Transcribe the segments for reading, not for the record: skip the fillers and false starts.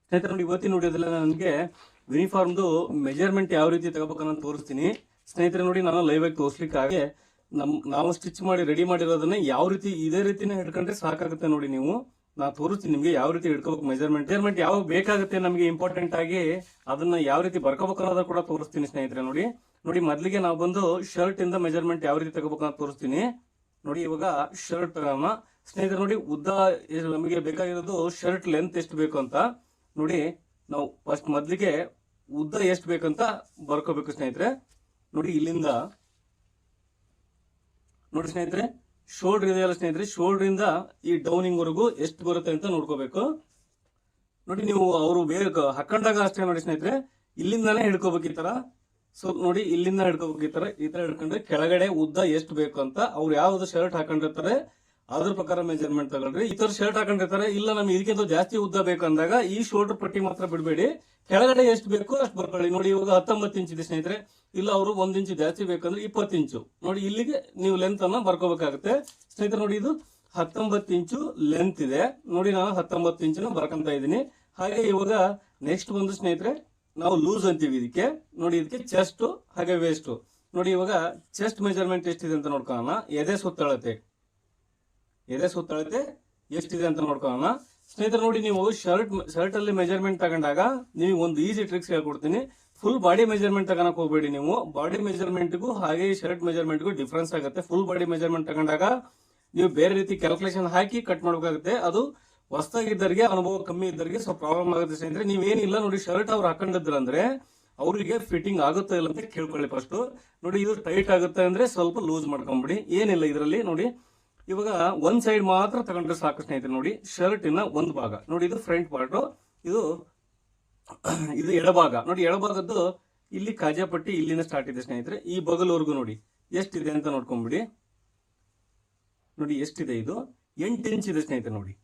ಸ್ನೇಹಿತರೆ ನೋಡಿ, ಇವತ್ತಿನ ವಿಡಿಯೋದಲ್ಲಿ ನನಗೆ ಯೂನಿಫಾರ್ಮ್ದು ಮೆಜರ್ಮೆಂಟ್ ಯಾವ ರೀತಿ ತಗೋಬೇಕನ್ನೋದು ತೋರಿಸ್ತೀನಿ. ಸ್ನೇಹಿತರೆ ನೋಡಿ, ನಾನು ಲೈವ್ ಆಗಿ ತೋರಿಸ್ಲಿಕ್ಕೆ ಹಾಗೆ ನಾವು ಸ್ಟಿಚ್ ಮಾಡಿ ರೆಡಿ ಮಾಡಿರೋದನ್ನ ಯಾವ ರೀತಿ ಇದೇ ರೀತಿನೇ ಹಿಡ್ಕೊಂಡ್ರೆ ಸಾಕಾಗುತ್ತೆ. ನೋಡಿ, ನಾನು ತೋರಿಸ್ತೀನಿ ನಿಮಗೆ ಯಾವ ರೀತಿ ಹಿಡ್ಕೋಬೇಕು. ಮೆಜರ್ಮೆಂಟ್ ಯಾವ ಬೇಕಾಗುತ್ತೆ ನಮಗೆ ಇಂಪಾರ್ಟೆಂಟ್ ಆಗಿ ಅದನ್ನ ಯಾವ ರೀತಿ ಬರ್ಕೋಬೇಕು ಅನ್ನೋದ ಕೂಡ ತೋರಿಸ್ತೀನಿ. ಸ್ನೇಹಿತರೆ ನೋಡಿ, ಮೊದಲಿಗೆ ನಾವು ಬಂದು ಶರ್ಟ್ ಇಂದ ಮೆಜರ್ಮೆಂಟ್ ಯಾವ ರೀತಿ ತಗೋಬೇಕು ಅಂತ ತೋರಿಸ್ತೀನಿ. ನೋಡಿ, ಇವಾಗ ಶರ್ಟ್ ತಗೋಣ. ಸ್ನೇಹಿತರೆ ನೋಡಿ, ಉದ್ದ ನಮಗೆ ಬೇಕಾಗಿರೋದು ಶರ್ಟ್ ಲೆಂತ್ ಎಷ್ಟು ಬೇಕು ಅಂತ ನೋಡಿ. ನಾವು ಫಸ್ಟ್ ಮೊದಲಿಗೆ ಉದ್ದ ಎಷ್ಟು ಬೇಕಂತ ಬರ್ಕೋಬೇಕು. ಸ್ನೇಹಿತರೆ ನೋಡಿ, ಇಲ್ಲಿಂದ ನೋಡಿ ಸ್ನೇಹಿತರೆ, ಶೋಲ್ಡರ್ ಇದೆಯಲ್ಲ ಸ್ನೇಹಿತರೆ, ಶೋಲ್ಡರ್ ಇಂದ ಈ ಡೌನಿಂಗ್ ವರೆಗೂ ಎಷ್ಟು ಬರುತ್ತೆ ಅಂತ ನೋಡ್ಕೋಬೇಕು. ನೋಡಿ, ನೀವು ಅವರು ಬೇರೆ ಹಾಕೊಂಡಾಗ ಅಷ್ಟೇ ನೋಡಿ ಸ್ನೇಹಿತರೆ, ಇಲ್ಲಿಂದಾನೇ ಹಿಡ್ಕೋಬೇಕು ಈ ತರ. ಸೊ ನೋಡಿ, ಇಲ್ಲಿಂದ ಹಿಡ್ಕೋಬೇಕು ಈ ತರ ಹಿಡ್ಕೊಂಡ್ರೆ ಕೆಳಗಡೆ ಉದ್ದ ಎಷ್ಟು ಬೇಕು ಅಂತ ಅವ್ರು ಯಾವ್ದು ಶರ್ಟ್ ಹಾಕೊಂಡಿರ್ತಾರೆ ಅದ್ರ ಪ್ರಕಾರ ಮೆಜರ್ಮೆಂಟ್ ತಗೊಳ್ರಿ. ಈ ತರ ಶರ್ಟ್ ಹಾಕೊಂಡಿರ್ತಾರೆ, ಇಲ್ಲ ನಮ್ಗೆ ಇದಕ್ಕಿಂತ ಜಾಸ್ತಿ ಉದ್ದ ಬೇಕು ಅಂದಾಗ ಈ ಶೋಲ್ಡರ್ ಪಟ್ಟಿ ಮಾತ್ರ ಬಿಡಬೇಡಿ, ಕೆಳಗಡೆ ಎಷ್ಟು ಬೇಕು ಅಷ್ಟು ಬರ್ಕೊಳ್ಳಿ. ನೋಡಿ, ಇವಾಗ 19 ಇಂಚ್ ಇದೆ ಸ್ನೇಹಿತರೆ, ಇಲ್ಲ ಅವರು 1 ಇಂಚು ಜಾಸ್ತಿ ಬೇಕಂದ್ರೆ 20 ಇಂಚು. ನೋಡಿ, ಇಲ್ಲಿಗೆ ನೀವು ಲೆಂತ್ ಅನ್ನ ಬರ್ಕೋಬೇಕಾಗುತ್ತೆ. ಸ್ನೇಹಿತರೆ ನೋಡಿ, ಇದು 19 ಇಂಚು ಲೆಂತ್ ಇದೆ. ನೋಡಿ, ನಾನು 19 ಇಂಚು ಬರ್ಕೊಂತ ಇದ್ದೀನಿ. ಹಾಗೆ ಇವಾಗ ನೆಕ್ಸ್ಟ್ ಬಂದು ಸ್ನೇಹಿತರೆ, ನಾವು ಲೂಸ್ ಅಂತೀವಿ ಇದಕ್ಕೆ. ನೋಡಿ, ಇದಕ್ಕೆ ಚೆಸ್ಟ್ ಹಾಗೆ ವೇಸ್ಟ್. ನೋಡಿ, ಇವಾಗ ಚೆಸ್ಟ್ ಮೆಜರ್ಮೆಂಟ್ ಎಷ್ಟಿದೆ ಅಂತ ನೋಡ್ಕೊಳ್ಳೋಣ. ಎದೆ ಸುತ್ತಳತೆ ಎಷ್ಟಿದೆ ಅಂತ ನೋಡ್ಕೊಳ್ಳೋಣ. ಸ್ನೇಹಿತರೆ ನೋಡಿ, ನೀವು ಶರ್ಟ್ ಅಲ್ಲಿ ಮೆಜರ್ಮೆಂಟ್ ತಗೊಂಡಾಗ ನೀವು ಒಂದು ಈಸಿ ಟ್ರಿಕ್ಸ್ ಹೇಳ್ಕೊಡ್ತೀನಿ. ಫುಲ್ ಬಾಡಿ ಮೆಜರ್ಮೆಂಟ್ ತಗೋಕ್ ಹೋಗ್ಬೇಡಿ. ನೀವು ಬಾಡಿ ಮೆಜರ್ಮೆಂಟ್ಗೂ ಹಾಗೆ ಶರ್ಟ್ ಮೆಜರ್ಮೆಂಟ್ಗೂ ಡಿಫ್ರೆನ್ಸ್ ಆಗುತ್ತೆ. ಫುಲ್ ಬಾಡಿ ಮೆಜರ್ಮೆಂಟ್ ತಗೊಂಡಾಗ ನೀವು ಬೇರೆ ರೀತಿ ಕ್ಯಾಲ್ಕುಲೇಷನ್ ಹಾಕಿ ಕಟ್ ಮಾಡ್ಬೇಕಾಗುತ್ತೆ. ಅದು ಹೊಸದಾಗಿದ್ದರಿಗೆ, ಅನುಭವ ಕಮ್ಮಿ ಇದ್ದರಿಗೆ ಸ್ವಲ್ಪ ಪ್ರಾಬ್ಲಮ್ ಆಗುತ್ತೆ. ಸ್ನೇಹಿತರೆ ನೀವೇನಿಲ್ಲ ನೋಡಿ, ಶರ್ಟ್ ಅವ್ರು ಹಾಕೊಂಡಿದ್ರಂದ್ರೆ ಅವರಿಗೆ ಫಿಟ್ಟಿಂಗ್ ಆಗುತ್ತಾ ಇಲ್ಲ ಅಂತ ಕೇಳ್ಕೊಳ್ಳಿ ಫಸ್ಟ್. ನೋಡಿ, ಇದು ಟೈಟ್ ಆಗುತ್ತೆ ಅಂದ್ರೆ ಸ್ವಲ್ಪ ಲೂಸ್ ಮಾಡ್ಕೊಂಬಿಡಿ, ಏನಿಲ್ಲ ಇದರಲ್ಲಿ. ನೋಡಿ, ಇವಾಗ ಒಂದ್ ಸೈಡ್ ಮಾತ್ರ ತಗೊಂಡ್ರೆ ಸಾಕು ಸ್ನೇಹಿತರೆ. ನೋಡಿ, ಶರ್ಟಿನ ಒಂದು ಭಾಗ ನೋಡಿ, ಇದು ಫ್ರಂಟ್ ಪಾರ್ಟ್, ಇದು ಎಡಭಾಗ. ನೋಡಿ, ಎಡಭಾಗದ್ದು ಇಲ್ಲಿ ಕಾಜಾಪಟ್ಟಿ ಇಲ್ಲಿಂದ ಸ್ಟಾರ್ಟ್ ಇದೆ ಸ್ನೇಹಿತರೆ, ಈ ಬಗಲ್ವರೆಗೂ ನೋಡಿ ಎಷ್ಟಿದೆ ಅಂತ ನೋಡ್ಕೊಂಡ್ಬಿಡಿ. ನೋಡಿ ಎಷ್ಟಿದೆ, ಇದು 8 ಇಂಚ್ ಇದೆ ಸ್ನೇಹಿತರೆ. ನೋಡಿ,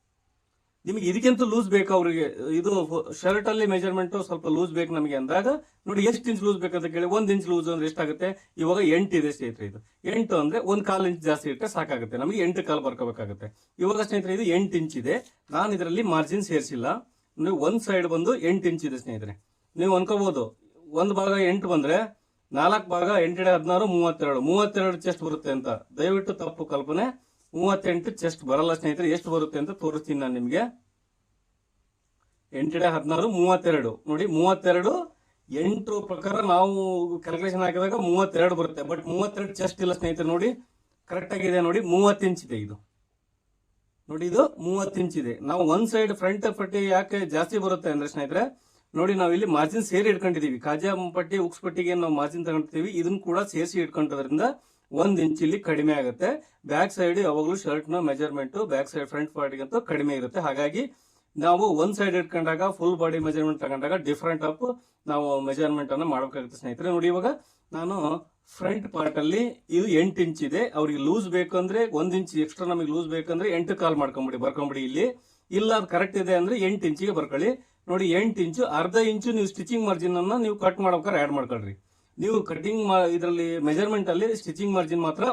ನಿಮಗೆ ಇದಕ್ಕಿಂತ ಲೂಸ್ ಬೇಕು ಅವರಿಗೆ. ಇದು ಶರ್ಟ್ ಅಲ್ಲಿ ಮೆಜರ್ಮೆಂಟ್ ಸ್ವಲ್ಪ ಲೂಸ್ ಬೇಕು ನಮಗೆ ಅಂದಾಗ ನೋಡಿ, ಎಷ್ಟು ಇಂಚ್ ಲೂಸ್ ಬೇಕಂತ ಕೇಳಿ 1 ಇಂಚ್ ಲೂಸ್ ಅಂದ್ರೆ ಎಷ್ಟಾಗುತ್ತೆ. ಇವಾಗ 8 ಇದೆ ಸ್ನೇಹಿತರೆ. ಇದು 8 ಅಂದ್ರೆ 1/4 ಇಂಚ್ ಜಾಸ್ತಿ ಇಟ್ಟರೆ ಸಾಕಾಗುತ್ತೆ, ನಮಗೆ 8 ಕಾಲು ಬರ್ಕೋಬೇಕಾಗುತ್ತೆ. ಇವಾಗ ಸ್ನೇಹಿತರೆ ಇದು 8 ಇಂಚ್ ಇದೆ. ನಾನು ಇದರಲ್ಲಿ ಮಾರ್ಜಿನ್ ಸೇರಿಸಿಲ್ಲ. ನೀವು ಒಂದ್ ಸೈಡ್ ಬಂದು 8 ಇಂಚ್ ಇದೆ ಸ್ನೇಹಿತರೆ. ನೀವು ಅನ್ಕೋಬಹುದು ಒಂದ್ ಭಾಗ 8 ಬಂದ್ರೆ 4 ಭಾಗ 8 16 32 ಚೆಸ್ಟ್ ಬರುತ್ತೆ ಅಂತ. ದಯವಿಟ್ಟು ತಪ್ಪು ಕಲ್ಪನೆ. 38 ಚೆಸ್ಟ್ ಬರಲ್ಲ ಸ್ನೇಹಿತರೆ. ಎಷ್ಟು ಬರುತ್ತೆ ಅಂತ ತೋರಿಸ್ತೀನಿ ನಾನು ನಿಮ್ಗೆ. 8 16 32. ನೋಡಿ, 32 8 ಪ್ರಕಾರ ನಾವು ಕ್ಯಾಲ್ಕುಲೇಷನ್ ಹಾಕಿದಾಗ 32 ಬರುತ್ತೆ. ಬಟ್ 32 ಚೆಸ್ಟ್ ಇಲ್ಲ ಸ್ನೇಹಿತರೆ. ನೋಡಿ, ಕರೆಕ್ಟ್ ಆಗಿದೆ. ನೋಡಿ, 30 ಇಂಚ್ ಇದೆ ಇದು. ನೋಡಿ, ಇದು 30 ಇಂಚ್ ಇದೆ. ನಾವು ಒಂದ್ ಸೈಡ್ ಫ್ರಂಟ್ ಪಟ್ಟಿ ಯಾಕೆ ಜಾಸ್ತಿ ಬರುತ್ತೆ ಅಂದ್ರೆ ಸ್ನೇಹಿತರೆ, ನೋಡಿ ನಾವು ಇಲ್ಲಿ ಮಾರ್ಜಿನ್ ಸೇರಿ ಇಟ್ಕೊಂಡಿದೀವಿ. ಕಾಜಾ ಪಟ್ಟಿ ಉಕ್ಸ್ ಪಟ್ಟಿಗೆ ನಾವು ಮಾರ್ಜಿನ್ ತಗೊಂಡಿರ್ತೀವಿ, ಇದನ್ನ ಕೂಡ ಸೇರಿಸಿ ಇಟ್ಕೊಂಡೋದ್ರಿಂದ 1 ಇಂಚ್ ಇಲ್ಲಿ ಕಡಿಮೆ ಆಗುತ್ತೆ. ಬ್ಯಾಕ್ ಸೈಡ್ ಯಾವಾಗಲೂ ಶರ್ಟ್ ನ ಮೆಜರ್ಮೆಂಟ್ ಬ್ಯಾಕ್ ಸೈಡ್ ಫ್ರಂಟ್ ಪಾರ್ಟಿಗಂತೂ ಕಡಿಮೆ ಇರುತ್ತೆ. ಹಾಗಾಗಿ ನಾವು ಒಂದ್ ಸೈಡ್ ಇಟ್ಕೊಂಡಾಗ ಫುಲ್ ಬಾಡಿ ಮೆಜರ್ಮೆಂಟ್ ತಗೊಂಡಾಗ ಡಿಫ್ರೆಂಟ್ ಆಫ್ ನಾವು ಮೆಜರ್ಮೆಂಟ್ ಅನ್ನ ಮಾಡಬೇಕಾಗುತ್ತೆ ಸ್ನೇಹಿತರೆ. ನೋಡಿ, ಇವಾಗ ನಾನು ಫ್ರಂಟ್ ಪಾರ್ಟ್ ಅಲ್ಲಿ ಇದು 8 ಇಂಚ್ ಇದೆ. ಅವ್ರಿಗೆ ಲೂಸ್ ಬೇಕಂದ್ರೆ 1 ಇಂಚ್ ಎಕ್ಸ್ಟ್ರಾ, ನಮಗೆ ಲೂಸ್ ಬೇಕಂದ್ರೆ 8 ಕಾಲ್ ಬರ್ಕೊಂಬಿಡಿ ಇಲ್ಲಿ. ಇಲ್ಲ ಅದು ಕರೆಕ್ಟ್ ಇದೆ ಅಂದ್ರೆ 8 ಇಂಚಿಗೆ ಬರ್ಕೊಳ್ಳಿ. ನೋಡಿ, 8 ಇಂಚು ಅರ್ಧ ಇಂಚು ನೀವು ಸ್ಟಿಚಿಂಗ್ ಮಾರ್ಜಿನ್ ಅನ್ನ ನೀವು ಕಟ್ ಮಾಡ್ಬೇಕಾದ್ರೆ ಆಡ್ ಮಾಡ್ಕೊಳ್ರಿ. ನೀವು ಕಟಿಂಗ್ ಇದರಲ್ಲಿ ಮೆಜರ್ಮೆಂಟ್ ಅಲ್ಲಿ ಸ್ಟಿಚಿಂಗ್ ಮಾರ್ಜಿನ್ ಮಾತ್ರ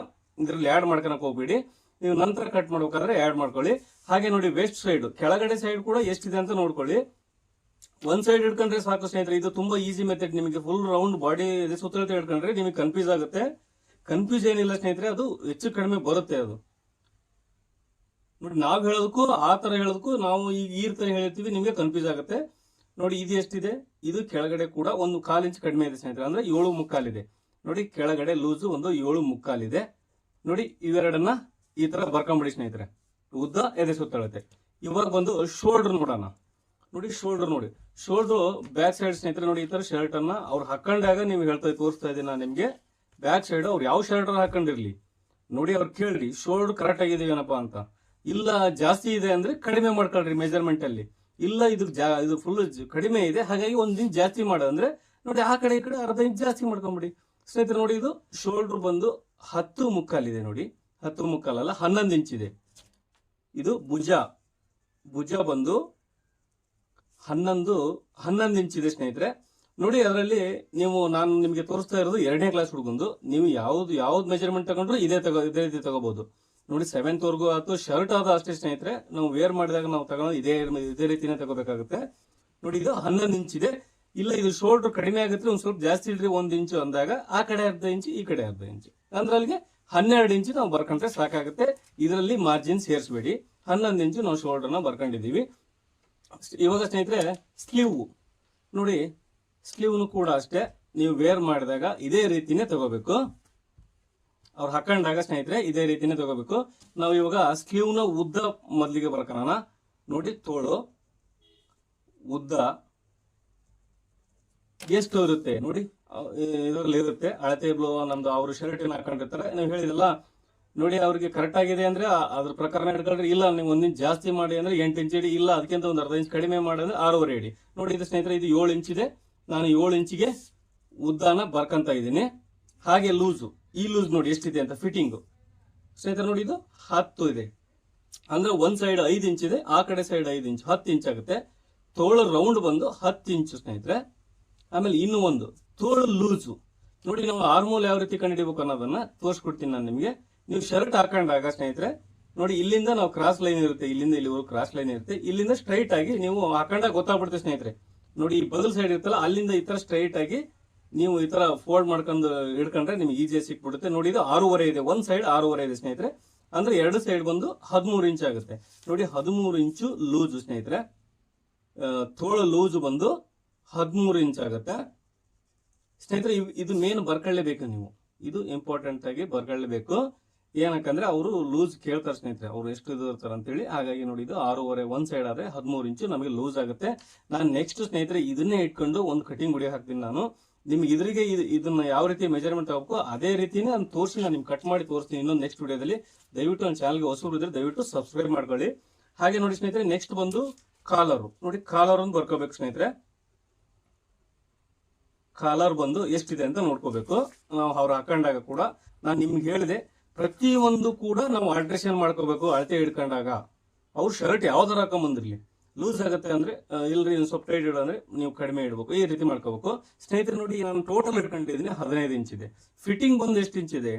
ಇದರಲ್ಲಿ ಆಡ್ ಮಾಡ್ಕೊಳಕ್ ಹೋಗ್ಬೇಡಿ. ನೀವು ನಂತರ ಕಟ್ ಮಾಡ್ಬೇಕಾದ್ರೆ ಆಡ್ ಮಾಡ್ಕೊಳ್ಳಿ. ಹಾಗೆ ನೋಡಿ, ವೆಸ್ಟ್ ಸೈಡ್ ಕೆಳಗಡೆ ಸೈಡ್ ಕೂಡ ಎಷ್ಟಿದೆ ಅಂತ ನೋಡ್ಕೊಳ್ಳಿ. ಒಂದ್ ಸೈಡ್ ಹಿಡ್ಕೊಂಡ್ರೆ ಸಾಕು ಸ್ನೇಹಿತರೆ. ಇದು ತುಂಬಾ ಈಸಿ ಮೆಥಡ್. ನಿಮಗೆ ಫುಲ್ ರೌಂಡ್ ಬಾಡಿ ಸುತ್ತಳತೆ ಹಿಡ್ಕೊಂಡ್ರೆ ನಿಮಗೆ ಕನ್ಫ್ಯೂಸ್ ಆಗುತ್ತೆ. ಕನ್ಫ್ಯೂಸ್ ಏನಿಲ್ಲ ಸ್ನೇಹಿತರೆ, ಅದು ಹೆಚ್ಚು ಕಡಿಮೆ ಬರುತ್ತೆ. ಅದು ನೋಡಿ, ನಾವ್ ಹೇಳೋದಕ್ಕೂ ಆ ತರ ಹೇಳೋದಕ್ಕೂ ನಾವು ಈಗ ಈ ತರ ಹೇಳ್ತೀವಿ, ನಿಮ್ಗೆ ಕನ್ಫ್ಯೂಸ್ ಆಗುತ್ತೆ. ನೋಡಿ, ಇದು ಎಷ್ಟಿದೆ, ಇದು ಕೆಳಗಡೆ ಕೂಡ 1/4 ಇಂಚ್ ಕಡಿಮೆ ಇದೆ ಸ್ನೇಹಿತರೆ, ಅಂದ್ರೆ 7/4 ಇದೆ. ನೋಡಿ, ಕೆಳಗಡೆ ಲೂಸ್ ಒಂದು 7/4 ಇದೆ. ನೋಡಿ, ಇವೆರಡನ್ನ ಈ ತರ ಬರ್ಕೊಂಬಿಡಿ ಸ್ನೇಹಿತರೆ. ಉದ್ದ, ಎದೆ ಸುತ್ತಳತೆ. ಇವಾಗ ಬಂದು ಶೋಲ್ಡರ್ ನೋಡೋಣ. ನೋಡಿ, ಶೋಲ್ಡರ್ ಬ್ಯಾಕ್ ಸೈಡ್ ಸ್ನೇಹಿತರೆ. ನೋಡಿ, ಈ ತರ ಶರ್ಟ್ ಅನ್ನ ಅವ್ರು ಹಾಕೊಂಡಾಗ ನೀವು ತೋರಿಸ್ತಾ ಇದ್ದೀನಿ ನಾನು ನಿಮ್ಗೆ. ಬ್ಯಾಕ್ ಸೈಡ್ ಅವ್ರು ಯಾವ ಶರ್ಟ್ ಹಾಕೊಂಡಿರ್ಲಿ, ನೋಡಿ ಅವ್ರು ಕೇಳ್ರಿ ಶೋಲ್ಡರ್ ಕರೆಕ್ಟ್ ಆಗಿದೆಯೇನಪ್ಪ ಅಂತ. ಇಲ್ಲ ಜಾಸ್ತಿ ಇದೆ ಅಂದ್ರೆ ಕಡಿಮೆ ಮಾಡ್ಕೊಳ್ರಿ ಮೆಜರ್ಮೆಂಟ್ ಅಲ್ಲಿ. ಇಲ್ಲ ಇದು ಫುಲ್ ಕಡಿಮೆ ಇದೆ, ಹಾಗಾಗಿ 1 ಇಂಚ್ ಜಾಸ್ತಿ ಮಾಡೋದಂದ್ರೆ ನೋಡಿ, ಆ ಕಡೆ ಈ ಕಡೆ ಅರ್ಧ ಇಂಚ್ ಜಾಸ್ತಿ ಮಾಡ್ಕೊಂಬಿಡಿ ಸ್ನೇಹಿತರೆ. ನೋಡಿ, ಇದು ಶೋಲ್ಡರ್ ಬಂದು 10/4 ಇದೆ. ನೋಡಿ, 10/4 ಅಲ್ಲ, 11 ಇಂಚ್ ಇದೆ. ಇದು ಭುಜ ಬಂದು 11 ಇಂಚ್ ಇದೆ ಸ್ನೇಹಿತರೆ. ನೋಡಿ, ಅದರಲ್ಲಿ ನಾನು ನಿಮಗೆ ತೋರಿಸ್ತಾ ಇರೋದು 2ನೇ ಕ್ಲಾಸ್ ಹುಡುಗಂದು. ನೀವು ಯಾವ್ದು ಮೆಜರ್ಮೆಂಟ್ ತಗೊಂಡ್ರು ಇದೇ ರೀತಿ ತಗೋಬಹುದು. ನೋಡಿ, 7th ವರೆಗೂ ಅಥವಾ ಶರ್ಟ್ ಆದ ಅಷ್ಟೇ ಸ್ನೇಹಿತರೆ. ನಾವು ವೇರ್ ಮಾಡಿದಾಗ ನಾವು ತಗೊಳ್ಳೋದು ಇದೇ ರೀತಿನೇ ತಗೋಬೇಕಾಗುತ್ತೆ. ನೋಡಿ ಇದು 11 ಇಂಚ್ ಇದೆ. ಇಲ್ಲ ಇದು ಶೋಲ್ಡರ್ ಕಡಿಮೆ ಆಗುತ್ತೆ, ಒಂದ್ ಸ್ವಲ್ಪ ಜಾಸ್ತಿ ಇಲ್ರಿ 1 ಇಂಚು ಅಂದಾಗ ಆ ಕಡೆ ಅರ್ಧ ಇಂಚು ಈ ಕಡೆ ಅರ್ಧ ಇಂಚು ಅಂದ್ರೆ ಅಲ್ಲಿಗೆ 12 ಇಂಚು ನಾವು ಬರ್ಕೊಂಡ್ರೆ ಸಾಕಾಗುತ್ತೆ. ಇದರಲ್ಲಿ ಮಾರ್ಜಿನ್ ಸೇರಿಸಬೇಡಿ. 11 ಇಂಚು ನಾವು ಶೋಲ್ಡರ್ನ ಬರ್ಕೊಂಡಿದೀವಿ. ಇವಾಗ ಸ್ನೇಹಿತರೆ ಸ್ಲೀವ್ ನೋಡಿ, ಸ್ಲೀವ್ನು ಕೂಡ ಅಷ್ಟೇ ನೀವು ವೇರ್ ಮಾಡಿದಾಗ ಇದೇ ರೀತಿನೇ ತಗೋಬೇಕು. ಅವ್ರು ಹಾಕೊಂಡಾಗ ಸ್ನೇಹಿತರೆ ಇದೇ ರೀತಿನೇ ತಗೋಬೇಕು. ನಾವು ಇವಾಗ ಸ್ಲೀವ್ನ ಉದ್ದ ಮೊದಲಿಗೆ ಬರ್ಕೋಣ. ನೋಡಿ ತೋಳು ಉದ್ದ ಎಷ್ಟು ಇರುತ್ತೆ ನೋಡಿ, ಇದರಲ್ಲಿ ಇರುತ್ತೆ ಅಳತೆ. ನಮ್ದು ಅವರು ಶರ್ಟ್ ಏನ್ ಹಾಕೊಂಡಿರ್ತಾರೆ, ನೀವು ಹೇಳಿದಲ್ಲ ನೋಡಿ ಅವ್ರಿಗೆ ಕರೆಕ್ಟ್ ಆಗಿದೆ ಅಂದ್ರೆ ಅದ್ರ ಪ್ರಕಾರ ಹಿಡ್ಕೊಳ್ರಿ. ಇಲ್ಲ ನೀವು 1 ಇಂಚ್ ಜಾಸ್ತಿ ಮಾಡಿ ಅಂದ್ರೆ 8 ಇಂಚ್ ಇಡಿ, ಇಲ್ಲ ಅದಕ್ಕಿಂತ ಒಂದು ಅರ್ಧ ಇಂಚ್ ಕಡಿಮೆ ಮಾಡಿ ಅಂದ್ರೆ 6.5 ಇಡಿ. ನೋಡಿ ಇದು ಸ್ನೇಹಿತರೆ ಇದು 7 ಇಂಚ್ ಇದೆ. ನಾನು 7 ಇಂಚಿಗೆ ಉದ್ದಾನ ಬರ್ಕಂತ ಇದ್ದೀನಿ. ಹಾಗೆ ಲೂಸು, ಈ ಲೂಸ್ ನೋಡಿ ಎಷ್ಟಿದೆ ಅಂತ ಫಿಟ್ಟಿಂಗು ಸ್ನೇಹಿತರೆ. ನೋಡಿ ಇದು 10 ಇದೆ ಅಂದ್ರೆ ಒಂದ್ ಸೈಡ್ 5 ಇಂಚ್ ಇದೆ, ಆ ಕಡೆ ಸೈಡ್ 5 ಇಂಚ್ 10 ಇಂಚ್ ಆಗುತ್ತೆ. ತೋಳು ರೌಂಡ್ ಬಂದು 10 ಇಂಚು ಸ್ನೇಹಿತರೆ. ಆಮೇಲೆ ಇನ್ನು ಒಂದು ತೋಳು ಲೂಸು ನೋಡಿ, ನಾವು ಆರ್ಮೋಲ್ ಯಾವ ರೀತಿ ಕಂಡುಹಿಡಿಬೇಕು ಅನ್ನೋದನ್ನ ತೋರಿಸ್ಕೊಡ್ತೀನಿ ನಾನು ನಿಮಗೆ. ನೀವು ಶರ್ಟ್ ಹಾಕೊಂಡಾಗ ಸ್ನೇಹಿತರೆ ನೋಡಿ, ಇಲ್ಲಿಂದ ನಾವು ಕ್ರಾಸ್ ಲೈನ್ ಇರುತ್ತೆ, ಇಲ್ಲಿಂದ ಇಲ್ಲಿವರೆಗೂ ಕ್ರಾಸ್ ಲೈನ್ ಇರುತ್ತೆ. ಇಲ್ಲಿಂದ ಸ್ಟ್ರೈಟ್ ಆಗಿ ನೀವು ಹಾಕೊಂಡಾಗ ಗೊತ್ತಾಗ್ಬಿಡುತ್ತೆ ಸ್ನೇಹಿತರೆ. ನೋಡಿ ಈ ಬದಲ್ ಸೈಡ್ ಇರ್ತಲ್ಲ, ಅಲ್ಲಿಂದ ಈ ತರ ಸ್ಟ್ರೈಟ್ ಆಗಿ ನೀವು ಈ ತರ ಫೋಲ್ಡ್ ಮಾಡ್ಕೊಂಡು ಹಿಡ್ಕೊಂಡ್ರೆ ನಿಮ್ಗೆ ಈಸಿಯಾಗಿ ಸಿಕ್ಬಿಡುತ್ತೆ. ನೋಡಿ ಇದು 6.5 ಇದೆ, ಒಂದ್ ಸೈಡ್ 6.5 ಇದೆ ಸ್ನೇಹಿತರೆ. ಅಂದ್ರೆ 2 ಸೈಡ್ ಬಂದು 13 ಇಂಚ್ ಆಗುತ್ತೆ. ನೋಡಿ 13 ಇಂಚು ಲೂಸು ಸ್ನೇಹಿತರೆ. ತೋಳು ಲೂಸು ಬಂದು 13 ಇಂಚ್ ಆಗುತ್ತೆ ಸ್ನೇಹಿತರೆ. ಇದು ಮೇನ್ ಬರ್ಕೊಳ್ಳೇಬೇಕು ನೀವು, ಇದು ಇಂಪಾರ್ಟೆಂಟ್ ಆಗಿ ಬರ್ಕೊಳ್ಳೇಬೇಕು. ಏನಕ್ಕಂದ್ರೆ ಅವರು ಲೂಸ್ ಕೇಳ್ತಾರೆ ಸ್ನೇಹಿತರೆ, ಅವ್ರು ಎಷ್ಟು ಇದು ಇರ್ತಾರೆ ಅಂತೇಳಿ. ಹಾಗಾಗಿ ನೋಡಿ ಇದು 6.5 ಒಂದ್ ಸೈಡ್ ಆದ್ರೆ 13 ಇಂಚು ನಮಗೆ ಲೂಸ್ ಆಗುತ್ತೆ. ನಾನು ನೆಕ್ಸ್ಟ್ ಸ್ನೇಹಿತರೆ ಇದನ್ನೇ ಇಟ್ಕೊಂಡು ಒಂದು ಕಟಿಂಗ್ ವಿಡಿಯೋ ಹಾಕ್ತೀನಿ ನಾನು ನಿಮ್ಗೆ. ಇದ್ರಿಗೆ ಇದನ್ನ ಯಾವ ರೀತಿ ಮೆಜರ್ಮೆಂಟ್ ತಗೋಬೇಕು ಅದೇ ರೀತಿನೇ ನಾನು ತೋರಿಸಿ, ನಾನು ನಿಮ್ಗೆ ಕಟ್ ಮಾಡಿ ತೋರಿಸ್ತೀನಿ ಇನ್ನೊಂದು ನೆಕ್ಸ್ಟ್ ವಿಡಿಯೋದಲ್ಲಿ. ದಯವಿಟ್ಟು ನನ್ನ ಚಾನಲ್ಗೆ ಹೊಸಬ್ರು ಇದ್ರೆ ದಯವಿಟ್ಟು ಸಬ್ಸ್ಕ್ರೈಬ್ ಮಾಡ್ಕೊಳ್ಳಿ. ಹಾಗೆ ನೋಡಿ ಸ್ನೇಹಿತರೆ ನೆಕ್ಸ್ಟ್ ಬಂದು ಕಾಲರ್ ನೋಡಿ, ಕಾಲರ್ ಒಂದು ಬರ್ಕೋಬೇಕು ಸ್ನೇಹಿತರೆ. ಕಾಲರ್ ಬಂದು ಎಷ್ಟಿದೆ ಅಂತ ನೋಡ್ಕೋಬೇಕು ನಾವು. ಅವ್ರು ಹಾಕೊಂಡಾಗ ಕೂಡ ನಾನು ನಿಮ್ಗೆ ಹೇಳಿದೆ, ಪ್ರತಿಯೊಂದು ಕೂಡ ನಾವು ಆಲ್ಟ್ರೇಷನ್ ಮಾಡ್ಕೋಬೇಕು ಅಳತೆ ಹಿಡ್ಕೊಂಡಾಗ. ಅವ್ರು ಶರ್ಟ್ ಯಾವ್ದಾರ ಹಾಕೊಂಬಂದಿರ್ಲಿ, ಲೂಸ್ ಆಗುತ್ತೆ ಅಂದ್ರೆ ಇಲ್ರಿ ಸ್ವಲ್ಪ ಟೈಟ್ ಇಡೋ ಅಂದ್ರೆ ನೀವು ಕಡಿಮೆ ಇಡಬೇಕು, ಈ ರೀತಿ ಮಾಡ್ಕೋಬೇಕು ಸ್ನೇಹಿತರೆ. ನೋಡಿ ನಾನು ಟೋಟಲ್ ಇಟ್ಕೊಂಡಿದ್ದೀನಿ 15 ಇಂಚ್ ಇದೆ. ಫಿಟ್ಟಿಂಗ್ ಬಂದು ಎಷ್ಟು ಇಂಚ್ ಇದೆ,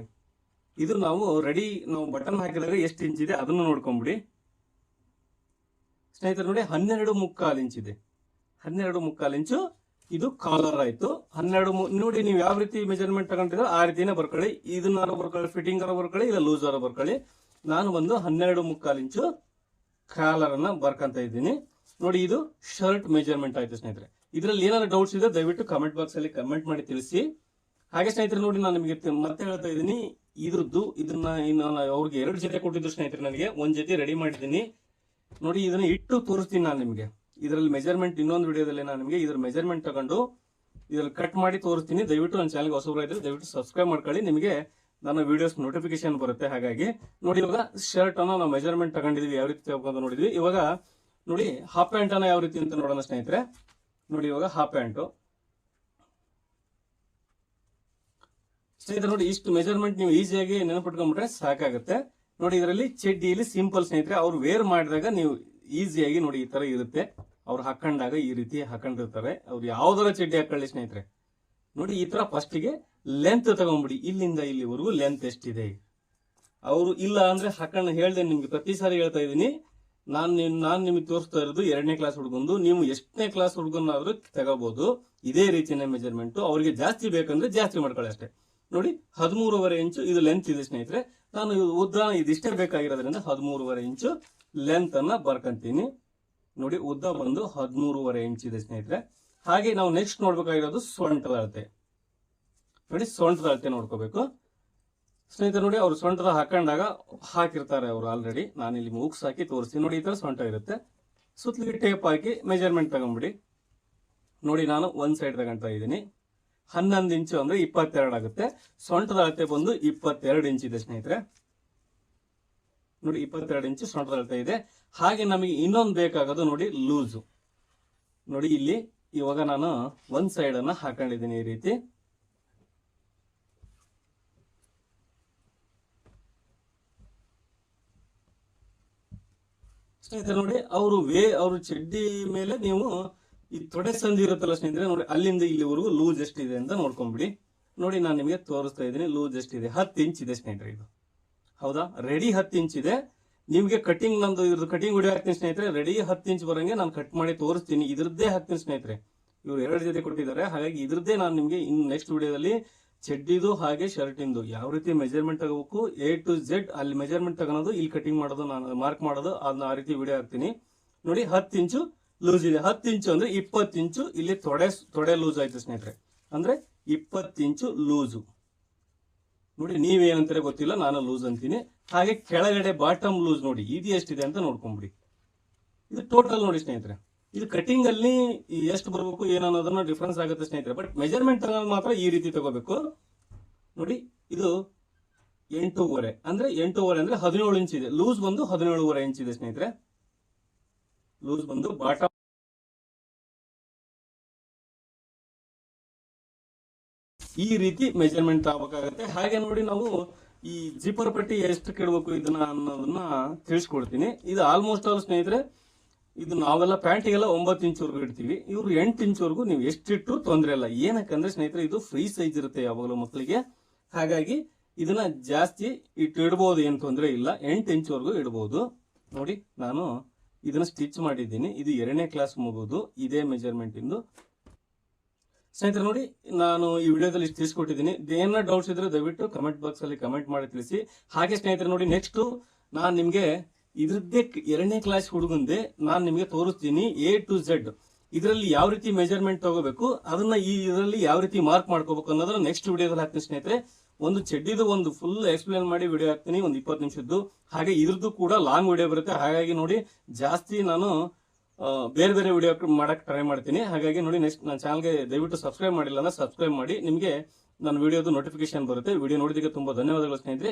ಇದು ನಾವು ರೆಡಿ ನಾವು ಬಟನ್ ಹಾಕಿದಾಗ ಎಷ್ಟು ಇಂಚ್ ಇದೆ ಅದನ್ನು ನೋಡ್ಕೊಂಬಿಡಿ ಸ್ನೇಹಿತರೆ. ನೋಡಿ 12.75 ಇಂಚ್ ಇದೆ. 12.75 ಇಂಚು ಇದು ಕಾಲರ್ ಆಯ್ತು. 12 ನೋಡಿ ನೀವು ಯಾವ ರೀತಿ ಮೆಜರ್ಮೆಂಟ್ ತಗೊಂಡಿದ್ರೆ ಆ ರೀತಿನೇ ಬರ್ಕೊಳ್ಳಿ. ಇದನ್ನಾರು ಬರ್ಕೊಳ್ಳಿ, ಫಿಟ್ಟಿಂಗ್ ಆರ ಬರ್ಕೊಳ್ಳಿ, ಇಲ್ಲ ಲೂಸ್ ಆರ ಬರ್ಕೊಳ್ಳಿ. ನಾನು ಒಂದು 12.75 ಇಂಚು ಕಾಲರ್ ಅನ್ನ ಬರ್ಕಂತ ಇದ್ದೀನಿ. ನೋಡಿ ಇದು ಶರ್ಟ್ ಮೆಜರ್ಮೆಂಟ್ ಆಯ್ತು ಸ್ನೇಹಿತರೆ. ಇದ್ರಲ್ಲಿ ಏನಾದ್ರು ಡೌಟ್ಸ್ ಇದೆ ದಯವಿಟ್ಟು ಕಮೆಂಟ್ ಬಾಕ್ಸ್ ಅಲ್ಲಿ ಕಮೆಂಟ್ ಮಾಡಿ ತಿಳಿಸಿ. ಹಾಗೆ ಸ್ನೇಹಿತರೆ ನೋಡಿ ನಾನು ನಿಮಗೆ ಮತ್ತೆ ಹೇಳ್ತಾ ಇದ್ದೀನಿ, ಇದ್ರದ್ದು ಇದನ್ನ ಅವ್ರಿಗೆ 2 ಜೊತೆ ಕೊಟ್ಟಿದ್ರು ಸ್ನೇಹಿತರೆ. ನನಗೆ ಒಂದ್ ಜೊತೆ ರೆಡಿ ಮಾಡಿದ್ದೀನಿ ನೋಡಿ, ಇದನ್ನ ಇಟ್ಟು ತೋರಿಸ್ತೀನಿ ನಾನು ನಿಮಗೆ. ಇದರಲ್ಲಿ ಮೆಜರ್ಮೆಂಟ್ ಇನ್ನೊಂದು ವಿಡಿಯೋದಲ್ಲಿ ನಾನು ನಿಮಗೆ ಇದ್ರ ಮೆಜರ್ಮೆಂಟ್ ತಗೊಂಡು ಇದ್ರಲ್ಲಿ ಕಟ್ ಮಾಡಿ ತೋರಿಸ್ತೀನಿ. ದಯವಿಟ್ಟು ನನ್ನ ಚಾನಲ್ಗೆ ಹೊಸಬ್ರು ಇದ್ರೆ ದಯವಿಟ್ಟು ಸಬ್ಸ್ಕ್ರೈಬ್ ಮಾಡ್ಕೊಳ್ಳಿ, ನಿಮಗೆ ನನ್ನ ವಿಡಿಯೋಸ್ ನೋಟಿಫಿಕೇಶನ್ ಬರುತ್ತೆ. ಹಾಗಾಗಿ ನೋಡಿ ಇವಾಗ ಶರ್ಟ್ ಅನ್ನ ನಾವು ಮೆಜರ್ಮೆಂಟ್ ತಗೊಂಡಿದ್ವಿ, ಯಾವ ರೀತಿ ತಗೊಂಡು ನೋಡಿದ್ವಿ. ಇವಾಗ ನೋಡಿ ಹಾಫ್ ಪ್ಯಾಂಟ್ ಅನ್ನ ಯಾವ ರೀತಿ ಅಂತ ನೋಡೋಣ ಸ್ನೇಹಿತರೆ. ನೋಡಿ ಇವಾಗ ಹಾಫ್ ಪ್ಯಾಂಟು ಸ್ನೇಹಿತರೆ ನೋಡಿ ಇಷ್ಟು ಮೆಜರ್ಮೆಂಟ್ ನೀವು ಈಸಿಯಾಗಿ ನೆನಪಿಟ್ಕೊಂಡ್ಬಿಟ್ರೆ ಸಾಕಾಗುತ್ತೆ. ನೋಡಿ ಇದರಲ್ಲಿ ಚಡ್ಡಿಯಲ್ಲಿ ಸಿಂಪಲ್ ಸ್ನೇಹಿತರೆ, ಅವ್ರು ವೇರ್ ಮಾಡಿದಾಗ ನೀವು ಈಸಿಯಾಗಿ ನೋಡಿ ಈ ತರ ಇರುತ್ತೆ. ಅವ್ರು ಹಾಕೊಂಡಾಗ ಈ ರೀತಿ ಹಾಕೊಂಡಿರ್ತಾರೆ. ಅವ್ರು ಯಾವ್ದಾರ ಚಡ್ಡಿ ಹಾಕೊಳ್ಳಿ ಸ್ನೇಹಿತರೆ. ನೋಡಿ ಈ ತರ ಫಸ್ಟಿಗೆ ಲೆಂತ್ ತಗೊಂಡ್ಬಿಡಿ, ಇಲ್ಲಿಂದ ಇಲ್ಲಿವರೆಗೂ ಲೆಂತ್ ಎಷ್ಟಿದೆ. ಅವರು ಇಲ್ಲ ಅಂದ್ರೆ ಹಾಕೊಂಡು ಹೇಳ್ದೆ ನಿಮ್ಗೆ ಪ್ರತಿ ಸಾರಿ ಹೇಳ್ತಾ ಇದ್ದೀನಿ. ನಾನು ನಿಮಗೆ ತೋರಿಸ್ತಾ ಇರೋದು 2ನೇ ಕ್ಲಾಸ್ ಹುಡುಗಂದು, ನೀವು ಎಷ್ಟನೇ ಕ್ಲಾಸ್ ಹುಡುಗನಾದ್ರೂ ತಗೋಬಹುದು ಇದೇ ರೀತಿಯ ಮೆಜರ್ಮೆಂಟ್. ಅವ್ರಿಗೆ ಜಾಸ್ತಿ ಬೇಕಂದ್ರೆ ಜಾಸ್ತಿ ಮಾಡ್ಕೊಳ್ಳಿ ಅಷ್ಟೇ. ನೋಡಿ 13.5 ಇಂಚು ಇದು ಲೆಂತ್ ಇದೆ ಸ್ನೇಹಿತರೆ. ನಾನು ಉದ್ದ ಇದಿಷ್ಟೇ ಬೇಕಾಗಿರೋದ್ರಿಂದ 13.5 ಇಂಚು ಲೆಂತ್ ಅನ್ನ ಬರ್ಕಂತೀನಿ. ನೋಡಿ ಉದ್ದ ಬಂದು 13.5 ಇಂಚ್ ಇದೆ ಸ್ನೇಹಿತರೆ. ಹಾಗೆ ನಾವು ನೆಕ್ಸ್ಟ್ ನೋಡ್ಬೇಕಾಗಿರೋದು ಸೊಂಟದ ಅಳತೆ. ನೋಡಿ ಸೊಂಟದ ಅಳತೆ ನೋಡ್ಕೋಬೇಕು ಸ್ನೇಹಿತರೆ. ನೋಡಿ ಅವ್ರು ಸೊಂಟದ ಹಾಕೊಂಡಾಗ ಹಾಕಿರ್ತಾರೆ ಅವರು ಆಲ್ರೆಡಿ. ನಾನು ಇಲ್ಲಿ ಮೂಗ್ಸ್ ಹಾಕಿ ತೋರಿಸ್ತೀನಿ. ನೋಡಿ ಈ ತರ ಸೊಂಟ ಇರುತ್ತೆ. ಸುತ್ತಲಿಗೆ ಟೇಪ್ ಹಾಕಿ ಮೆಜರ್ಮೆಂಟ್ ತಗೊಂಡ್ಬಿಡಿ. ನೋಡಿ ನಾನು ಒಂದ್ ಸೈಡ್ ತಗೊಂತಾ ಇದ್ದೀನಿ. 11 ಇಂಚು ಅಂದ್ರೆ 22 ಆಗುತ್ತೆ. ಸೊಂಟದ ಅಳತೆ ಬಂದು 22 ಇಂಚ್ ಇದೆ ಸ್ನೇಹಿತರೆ. ನೋಡಿ 22 ಇಂಚು ಸೊಂಟದ ಅಳತೆ ಇದೆ. ಹಾಗೆ ನಮಗೆ ಇನ್ನೊಂದು ಬೇಕಾಗೋದು ನೋಡಿ ಲೂಸು. ನೋಡಿ ಇಲ್ಲಿ ಇವಾಗ ನಾನು ಒಂದ್ ಸೈಡ್ ಅನ್ನ ಹಾಕೊಂಡಿದ್ದೀನಿ ಈ ರೀತಿ. ಸ್ನೇಹಿತರೆ ನೋಡಿ ಅವರು ಚಡ್ಡಿ ಮೇಲೆ ನೀವು ಈ ತೊಡೆ ಸಂಧಿ ಇರುತ್ತಲ್ಲ ಸ್ನೇಹಿತರೆ, ನೋಡಿ ಅಲ್ಲಿಂದ ಇಲ್ಲಿವರೆಗೂ ಲೂಸ್ ಎಷ್ಟಿದೆ ಅಂತ ನೋಡ್ಕೊಂಡ್ಬಿಡಿ. ನೋಡಿ ನಾನು ನಿಮಗೆ ತೋರಿಸ್ತಾ ಇದ್ದೀನಿ ಲೂಸ್ ಎಷ್ಟಿದೆ. 10 ಇಂಚ್ ಇದೆ ಸ್ನೇಹಿತರೆ ಇದು. ಹೌದಾ, ರೆಡಿ 10 ಇಂಚ್ ಇದೆ. ನಿಮ್ಗೆ ಕಟಿಂಗ್ ನಂದು ಇದ್ರದ್ದು ಕಟಿಂಗ್ ವಿಡಿಯೋ ಹಾಕ್ತೀನಿ ಸ್ನೇಹಿತರೆ. ರೆಡಿ 10 ಇಂಚ್ ಬರಂಗೆ ನಾನು ಕಟ್ ಮಾಡಿ ತೋರಿಸ್ತೀನಿ. ಇದ್ರದ್ದೇ ಹಾಕ್ತೀನಿ ಸ್ನೇಹಿತರೆ. ಇವ್ರು 2 ಜೊತೆ ಕೊಟ್ಟಿದ್ದಾರೆ, ಹಾಗಾಗಿ ಇದ್ರದ್ದೇ ನಾನು ನಿಮ್ಗೆ ಇನ್ನು ನೆಕ್ಸ್ಟ್ ವಿಡಿಯೋದಲ್ಲಿ ಚಡ್ಡಿದು ಹಾಗೆ ಶರ್ಟಿಂದು ಯಾವ ರೀತಿ ಮೆಜರ್ಮೆಂಟ್ ತಗೋಬೇಕು A to Z, ಅಲ್ಲಿ ಮೆಜರ್ಮೆಂಟ್ ತಗೊಳೋದು, ಇಲ್ಲಿ ಕಟಿಂಗ್ ಮಾಡೋದು, ನಾನು ಮಾರ್ಕ್ ಮಾಡೋದು, ಅದನ್ನ ಆ ರೀತಿ ವಿಡಿಯೋ ಹಾಕ್ತೀನಿ ನೋಡಿ. 10 ಇಂಚು ಲೂಸ್ ಇದೆ. 10 ಇಂಚು ಅಂದ್ರೆ 20 ಇಂಚು ಇಲ್ಲಿ ತೊಡೆ ಲೂಸ್ ಆಯ್ತು ಸ್ನೇಹಿತರೆ. ಅಂದ್ರೆ 20 ಇಂಚು ಲೂಸು ನೋಡಿ. ನೀವೇನಂತಾರೆ ಗೊತ್ತಿಲ್ಲ, ನಾನು ಲೂಸ್ ಅಂತೀನಿ. ಹಾಗೆ ಕೆಳಗಡೆ ಬಾಟಮ್ ಲೂಸ್ ನೋಡಿ, ಇದು ಎಷ್ಟಿದೆ ಅಂತ ನೋಡ್ಕೊಂಬಿಡಿ. ಇದು ಟೋಟಲ್ ನೋಡಿ ಸ್ನೇಹಿತರೆ. ಇದು ಕಟಿಂಗ್ ಅಲ್ಲಿ ಎಷ್ಟು ಬರಬೇಕು ಏನನ್ನೋದನ್ನ ಡಿಫ್ರೆನ್ಸ್ ಆಗುತ್ತೆ ಸ್ನೇಹಿತರೆ. ಬಟ್ ಮೆಜರ್ಮೆಂಟ್ ತಗೋದು ಮಾತ್ರ ಈ ರೀತಿ ತಗೋಬೇಕು ನೋಡಿ. ಇದು 8.5 ಅಂದ್ರೆ 8.5 ಅಂದ್ರೆ 17 ಇಂಚ್ ಇದೆ. ಲೂಸ್ ಬಂದು 17.5 ಇಂಚ್ ಇದೆ ಸ್ನೇಹಿತರೆ. ಲೂಸ್ ಬಂದು ಬಾಟಮ್ ಈ ರೀತಿ ಮೆಜರ್ಮೆಂಟ್ ತಗೋಬೇಕಾಗತ್ತೆ. ಹಾಗೆ ನೋಡಿ, ನಾವು ಈ ಜಿಪ್ಪರ್ ಪಟ್ಟಿ ಎಷ್ಟು ಇಡಬೇಕು ಇದನ್ನ ಅನ್ನೋದನ್ನ ತಿಳಿಸ್ಕೊಡ್ತೀನಿ. ಇದು ಆಲ್ಮೋಸ್ಟ್ ಆಲ್ ಸ್ನೇಹಿತರೆ, ಇದು ನಾವೆಲ್ಲ ಪ್ಯಾಂಟಿಗೆಲ್ಲ 9 ಇಂಚ್ವರೆಗೂ ಇಡ್ತೀವಿ. ಇವ್ರು 8 ಇಂಚ್ವರೆಗೂ ನೀವು ಎಷ್ಟಿಟ್ಟು ತೊಂದರೆ ಇಲ್ಲ. ಏನಕ್ಕಂದ್ರೆ ಸ್ನೇಹಿತರೆ, ಇದು ಫ್ರೀ ಸೈಜ್ ಇರುತ್ತೆ ಯಾವಾಗಲೂ ಮಕ್ಕಳಿಗೆ. ಹಾಗಾಗಿ ಇದನ್ನ ಜಾಸ್ತಿ ಇಡ್ಬೋದು, ಏನು ತೊಂದರೆ ಇಲ್ಲ. 8 ಇಂಚ್ವರೆಗೂ ಇಡ್ಬೋದು ನೋಡಿ. ನಾನು ಇದನ್ನ ಸ್ಟಿಚ್ ಮಾಡಿದ್ದೀನಿ. ಇದು 2ನೇ ಕ್ಲಾಸ್ ಮುಗೋದು ಇದೇ ಮೆಜರ್ಮೆಂಟ್ ಇಂದು ಸ್ನೇಹಿತರೆ. ನೋಡಿ, ನಾನು ಈ ವಿಡಿಯೋದಲ್ಲಿ ತಿಳಿಸ್ಕೊಟ್ಟಿದ್ದೀನಿ. ಏನಾರ ಡೌಟ್ಸ್ ಇದ್ರೆ ದಯವಿಟ್ಟು ಕಮೆಂಟ್ ಬಾಕ್ಸ್ ಅಲ್ಲಿ ಕಮೆಂಟ್ ಮಾಡಿ ತಿಳಿಸಿ. ಹಾಗೆ ಸ್ನೇಹಿತರೆ ನೋಡಿ, ನೆಕ್ಸ್ಟ್ ನಾನು ನಿಮ್ಗೆ ಇದ್ರದ್ದೇ 2ನೇ ಕ್ಲಾಸ್ ಹುಡುಗಂದೆ ನಾನು ನಿಮ್ಗೆ ತೋರಿಸ್ತೀನಿ A to Z. ಇದರಲ್ಲಿ ಯಾವ ರೀತಿ ಮೆಜರ್ಮೆಂಟ್ ತಗೋಬೇಕು, ಅದನ್ನ ಇದರಲ್ಲಿ ಯಾವ ರೀತಿ ಮಾರ್ಕ್ ಮಾಡ್ಕೋಬೇಕು ಅನ್ನೋದನ್ನ ನೆಕ್ಸ್ಟ್ ವಿಡಿಯೋದಲ್ಲಿ ಹಾಕ್ತೀನಿ ಸ್ನೇಹಿತರೆ. ಒಂದು ಚಡ್ಡಿದು ಒಂದು ಫುಲ್ ಎಕ್ಸ್ಪ್ಲೇನ್ ಮಾಡಿ ವಿಡಿಯೋ ಹಾಕ್ತೀನಿ, ಒಂದು 20 ನಿಮಿಷದ್ದು. ಹಾಗೆ ಇದ್ರದ್ದು ಕೂಡ ಲಾಂಗ್ ವಿಡಿಯೋ ಬರುತ್ತೆ. ಹಾಗಾಗಿ ನೋಡಿ, ಜಾಸ್ತಿ ನಾನು ಬೇರೆ ಬೇರೆ ವಿಡಿಯೋ ಮಾಡಕ್ ಟ್ರೈ ಮಾಡ್ತೀನಿ. ಹಾಗಾಗಿ ನೋಡಿ, ನೆಕ್ಸ್ಟ್ ನನ್ನ ಚಾನಲ್ಗೆ ದಯವಿಟ್ಟು ಸಬ್ಸ್ಕ್ರೈಬ್ ಮಾಡಿಲ್ಲ ಅಂದ್ರೆ ಸಬ್ಸ್ಕ್ರೈಬ್ ಮಾಡಿ. ನಿಮಗೆ ನನ್ನ ವಿಡಿಯೋದು ನೋಟಿಫಿಕೇಶನ್ ಬರುತ್ತೆ. ವಿಡಿಯೋ ನೋಡಿದಕ್ಕೆ ತುಂಬಾ ಧನ್ಯವಾದಗಳು ಸ್ನೇಹಿತರೆ.